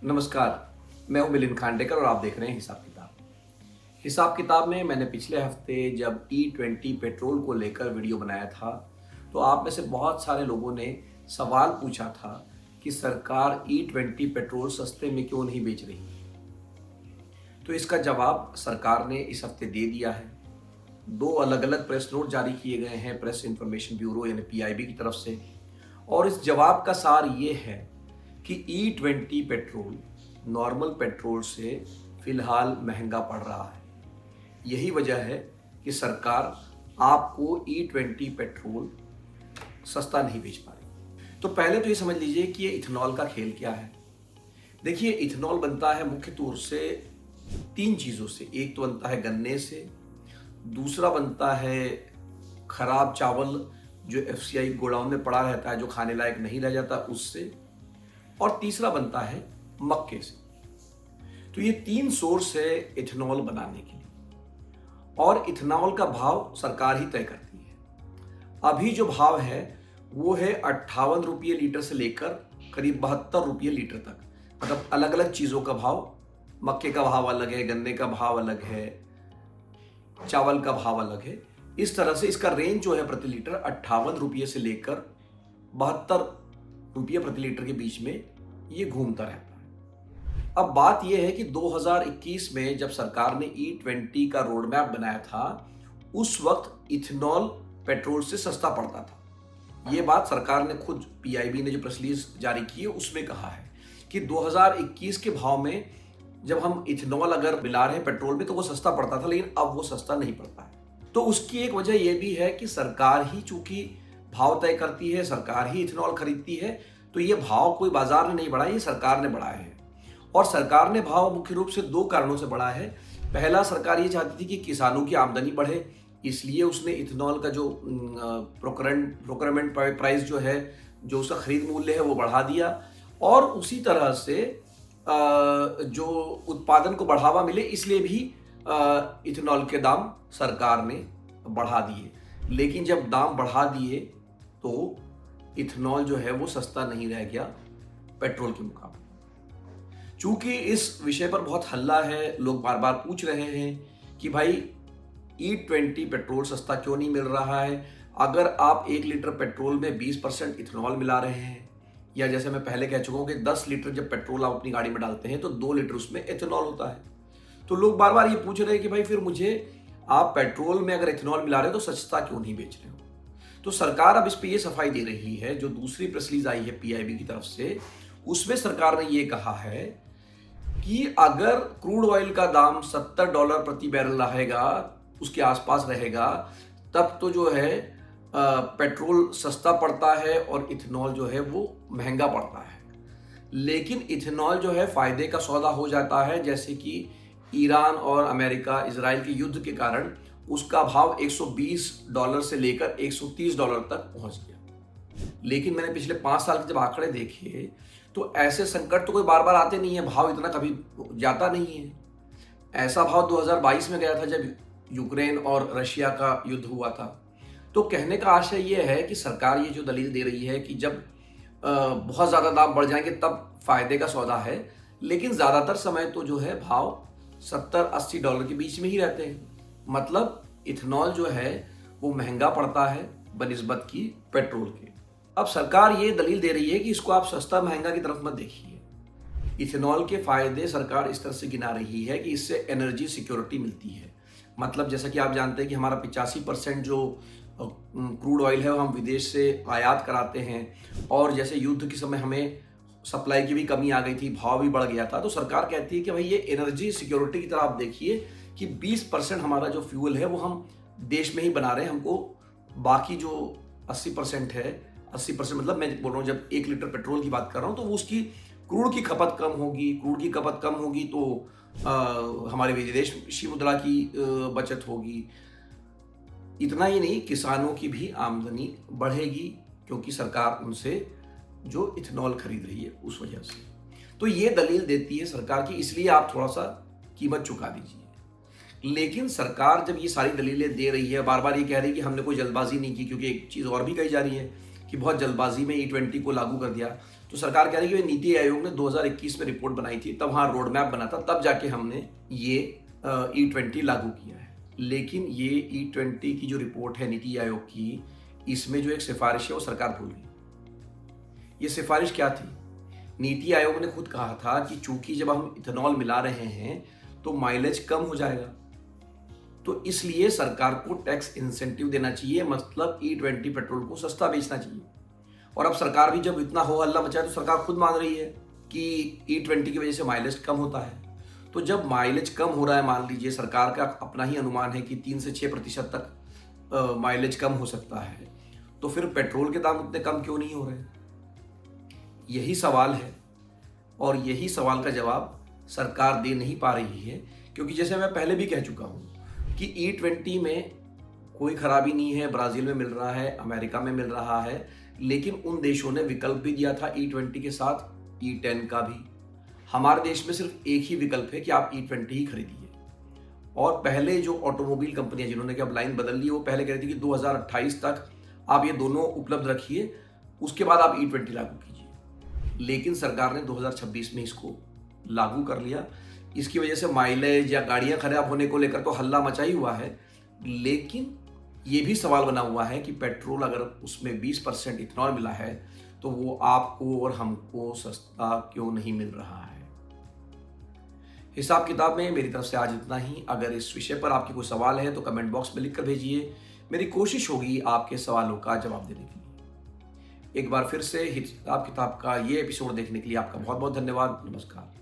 नमस्कार, मैं हूं मिलिंद खांडेकर और आप देख रहे हैं हिसाब किताब। हिसाब किताब में मैंने पिछले हफ्ते जब E20 पेट्रोल को लेकर वीडियो बनाया था, तो आप में से बहुत सारे लोगों ने सवाल पूछा था कि सरकार E20 पेट्रोल सस्ते में क्यों नहीं बेच रही। तो इसका जवाब सरकार ने इस हफ्ते दे दिया है। दो अलग अलग प्रेस नोट जारी किए गए हैं प्रेस इंफॉर्मेशन ब्यूरो यानी PIB की तरफ से, और इस जवाब का सार ये है कि E20 पेट्रोल नॉर्मल पेट्रोल से फिलहाल महंगा पड़ रहा है। यही वजह है कि सरकार आपको E20 पेट्रोल सस्ता नहीं बेच पा रही। तो पहले तो ये समझ लीजिए कि ये इथेनॉल का खेल क्या है। देखिए, इथेनॉल बनता है मुख्य तौर से तीन चीज़ों से। एक तो बनता है गन्ने से, दूसरा बनता है खराब चावल जो FCI गोडाउन में पड़ा रहता है, जो खाने लायक नहीं रह जाता, उससे, और तीसरा बनता है मक्के से। तो ये तीन सोर्स है इथेनॉल बनाने के लिए, और इथेनॉल का भाव सरकार ही तय करती है। अभी जो भाव है वो है 58 रुपये लीटर से लेकर करीब 72 रुपये लीटर तक। मतलब अलग अलग चीज़ों का भाव, मक्के का भाव अलग है, गन्ने का भाव अलग है, चावल का भाव अलग है। इस तरह से इसका रेंज जो है प्रति लीटर 58 रुपये से लेकर 72 रुपये प्रति लीटर के बीच में ये घूमता रहता है। अब बात यह है कि 2021 में जब सरकार ने E20 का रोड मैप बनाया था, उस वक्त इथेनॉल पेट्रोल से सस्ता पड़ता था। ये बात सरकार ने खुद, PIB ने जो प्रेस रिलीज जारी की है उसमें कहा है कि 2021 के भाव में जब हम इथेनॉल अगर मिला रहे हैं पेट्रोल में तो वो सस्ता पड़ता था, लेकिन अब वो सस्ता नहीं पड़ता है। तो उसकी एक वजह यह भी है कि सरकार ही चूंकि भाव तय करती है, सरकार ही इथेनॉल खरीदती है, तो ये भाव कोई बाजार ने नहीं बढ़ाया, ये सरकार ने बढ़ाया है। और सरकार ने भाव मुख्य रूप से दो कारणों से बढ़ाया है। पहला, सरकार ये चाहती थी कि किसानों की आमदनी बढ़े, इसलिए उसने इथेनॉल का जो प्रोक्योरमेंट प्राइस जो है, जो उसका खरीद मूल्य है, वो बढ़ा दिया। और उसी तरह से जो उत्पादन को बढ़ावा मिले, इसलिए भी इथेनॉल के दाम सरकार ने बढ़ा दिए। लेकिन जब दाम बढ़ा दिए तो इथेनॉल जो है वो सस्ता नहीं रह गया पेट्रोल के मुकाबले। चूंकि इस विषय पर बहुत हल्ला है, लोग बार बार पूछ रहे हैं कि भाई E20 पेट्रोल सस्ता क्यों नहीं मिल रहा है। अगर आप 1 लीटर पेट्रोल में 20% इथेनॉल मिला रहे हैं, या जैसे मैं पहले कह चुका हूं कि 10 लीटर जब पेट्रोल आप अपनी गाड़ी में डालते हैं तो 2 लीटर उसमें इथेनॉल होता है। तो लोग बार बार ये पूछ रहे हैं कि भाई फिर मुझे आप पेट्रोल में अगर इथेनॉल मिला रहे हो तो सस्ता क्यों नहीं बेच रहे हो। तो सरकार अब इस पे ये सफाई दे रही है। जो दूसरी प्रेस रिलीज आई है PIB की तरफ से, उसमें सरकार ने ये कहा है कि अगर क्रूड ऑयल का दाम $70 प्रति बैरल रहेगा, उसके आसपास रहेगा, तब तो जो है पेट्रोल सस्ता पड़ता है और इथेनॉल जो है वो महंगा पड़ता है। लेकिन इथेनॉल जो है फायदे का सौदा हो जाता है, जैसे कि ईरान और अमेरिका इजराइल के युद्ध के कारण उसका भाव $120 से लेकर $130 तक पहुंच गया। लेकिन मैंने पिछले 5 साल के जब आंकड़े देखे तो ऐसे संकट तो कोई बार बार आते नहीं है, भाव इतना कभी जाता नहीं है। ऐसा भाव 2022 में गया था जब यूक्रेन और रशिया का युद्ध हुआ था। तो कहने का आशय ये है कि सरकार ये जो दलील दे रही है कि जब बहुत ज़्यादा दाम बढ़ जाएंगे तब फायदे का सौदा है, लेकिन ज़्यादातर समय तो जो है भाव $70-80 के बीच में ही रहते हैं। मतलब इथेनॉल जो है वो महंगा पड़ता है बनिस्बत की पेट्रोल के। अब सरकार ये दलील दे रही है कि इसको आप सस्ता महंगा की तरफ मत देखिए। इथेनॉल के फायदे सरकार इस तरह से गिना रही है कि इससे एनर्जी सिक्योरिटी मिलती है। मतलब जैसा कि आप जानते हैं कि हमारा 85% जो क्रूड ऑयल है वो हम विदेश से आयात कराते हैं, और जैसे युद्ध के समय हमें सप्लाई की भी कमी आ गई थी, भाव भी बढ़ गया था। तो सरकार कहती है कि भाई ये एनर्जी सिक्योरिटी की तरह आप देखिए कि 20% हमारा जो फ्यूल है वो हम देश में ही बना रहे हैं। हमको बाकी जो 80% है, 80% मतलब मैं बोल रहा हूँ, जब 1 लीटर पेट्रोल की बात कर रहा हूँ तो वो उसकी क्रूड की खपत कम होगी। क्रूड की खपत कम होगी तो हमारे विदेशी मुद्रा की बचत होगी। इतना ही नहीं, किसानों की भी आमदनी बढ़ेगी, क्योंकि सरकार उनसे जो इथेनॉल खरीद रही है उस वजह से। तो ये दलील देती है सरकार की, इसलिए आप थोड़ा सा कीमत चुका दीजिए। लेकिन सरकार जब ये सारी दलीलें दे रही है, बार बार ये कह रही है कि हमने कोई जल्दबाजी नहीं की, क्योंकि एक चीज़ और भी कही जा रही है कि बहुत जल्दबाजी में E20 को लागू कर दिया। तो सरकार कह रही है कि नीति आयोग ने 2021 में रिपोर्ट बनाई थी, तब वहाँ रोड मैप बना था, तब जाके हमने ये E20 लागू किया है। लेकिन ये E20 की जो रिपोर्ट है नीति आयोग की, इसमें जो एक सिफारिश है वो सरकार भूल गई। ये सिफारिश क्या थी? नीति आयोग ने खुद कहा था कि चूंकि जब हम इथेनॉल मिला रहे हैं तो माइलेज कम हो जाएगा, तो इसलिए सरकार को टैक्स इंसेंटिव देना चाहिए, मतलब E20 पेट्रोल को सस्ता बेचना चाहिए। और अब सरकार भी जब इतना हो हल्ला मचा है तो सरकार खुद मान रही है कि E20 की वजह से माइलेज कम होता है। तो जब माइलेज कम हो रहा है, मान लीजिए सरकार का अपना ही अनुमान है कि 3 से 6% तक माइलेज कम हो सकता है, तो फिर पेट्रोल के दाम उतने कम क्यों नहीं हो रहे? यही सवाल है और यही सवाल का जवाब सरकार दे नहीं पा रही है, क्योंकि जैसे मैं पहले भी कह चुका हूँ कि E20 में कोई खराबी नहीं है। ब्राज़ील में मिल रहा है, अमेरिका में मिल रहा है, लेकिन उन देशों ने विकल्प भी दिया था E20 के साथ E10 का भी। हमारे देश में सिर्फ एक ही विकल्प है कि आप E20 ही खरीदिए। और पहले जो ऑटोमोबाइल कंपनियां जिन्होंने कि अब लाइन बदल ली, वो पहले कह रही थी कि 2028 तक आप ये दोनों उपलब्ध रखिए, उसके बाद आप E20 लागू कीजिए। लेकिन सरकार ने 2026 में इसको लागू कर लिया। इसकी वजह से माइलेज या गाड़ियां खराब होने को लेकर तो हल्ला मचा ही हुआ है, लेकिन ये भी सवाल बना हुआ है कि पेट्रोल अगर उसमें 20% इथेनॉल मिला है तो वो आपको और हमको सस्ता क्यों नहीं मिल रहा है। हिसाब किताब में मेरी तरफ से आज इतना ही। अगर इस विषय पर आपके कोई सवाल है तो कमेंट बॉक्स में लिख कर भेजिए। मेरी कोशिश होगी आपके सवालों का जवाब देने की। एक बार फिर से हिसाब किताब का ये एपिसोड देखने के लिए आपका बहुत बहुत धन्यवाद। नमस्कार।